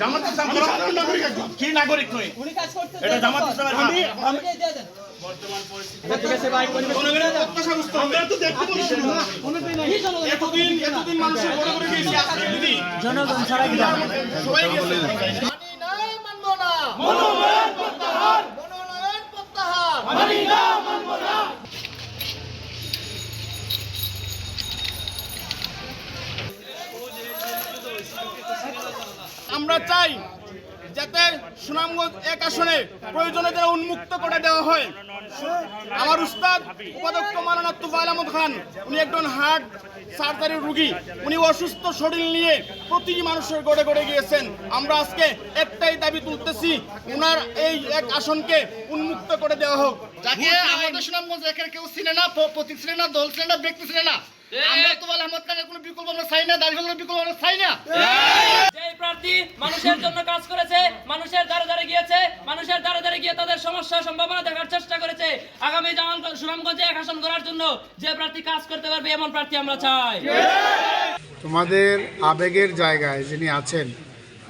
জামাত ইসলাম কি নাগরিক নয়, এটা জামাত ইসলামের বর্তমান পরিস্থিতি ঠিক আছে ভাই, আমরা তো দেখতে পাচ্ছি না এতদিন মানুষের বড় করে গিয়েছে, আজকে যদি জনগণ ছাড়া কি জানে সবাই গেছে মানি না মানবো না, মনোনয়ন প্রত্যাহার, মনোনয়ন প্রত্যাহার, মানি না মানবো না। আমরা চাই যাতে সুনামগঞ্জ এক আসনে প্রয়োজনে যারা উন্মুক্ত করে দেওয়া হয়। আমার উস্তাদ উপাধ্যক্ষ মাওলানা তোফায়েল আহমদ খান, উনি একজন হার্ট সার্জারির রোগী, উনি অসুস্থ শরীর নিয়ে প্রতিটি মানুষের গড়ে গড়ে গিয়েছেন। আমরা আজকে একটাই দাবি তুলতেছি, ওনার এই এক আসনকে উন্মুক্ত করে দেওয়া হোক। যাকে আমাদের সুনামগঞ্জ একের কেউ ছিলেন না, প্রতীক ছিলেন না, দল ছিলেন না, ব্যক্তি ছিলেন না। আমরা তোফায়েল আহমদ খানের কোনো বিকল্প আমরা চাই না, দাঁড়িয়ে বিকল্প আমরা চাই না। যে প্রার্থী মানুষের জন্য কাজ করেছে, মানুষের দ্বারে দ্বারে গিয়েছে, মানুষের দ্বারে দ্বারে গিয়ে তাদের সমস্যা সম্ভাবনা দেখার চেষ্টা করেছে, আগামী সুনামগঞ্জে এক আসন করার জন্য যে প্রার্থী কাজ করতে পারবে এমন প্রার্থী আমরা চাই। তোমাদের আবেগের জায়গায় যিনি আছেন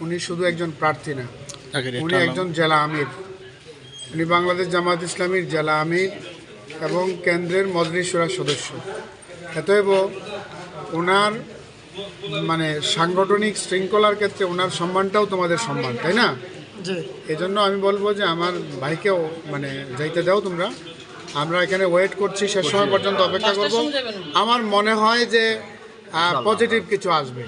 উনি শুধু একজন প্রার্থী না, উনি একজন জেলা আমির। উনি বাংলাদেশ জামাত ইসলামীর জেলা আমির এবং কেন্দ্রের মজলিস শুরার সদস্য। অতএব ওনার মানে সাংগঠনিক শৃঙ্খলার ক্ষেত্রে ওনার সম্মানটাও তোমাদের সম্মান, তাই না? এজন্য আমি বলবো যে আমার ভাইকেও মানে যাইতে দাও তোমরা। আমরা এখানে ওয়েট করছি, শেষ সময় পর্যন্ত অপেক্ষা করব। আমার মনে হয় যে পজিটিভ কিছু আসবে।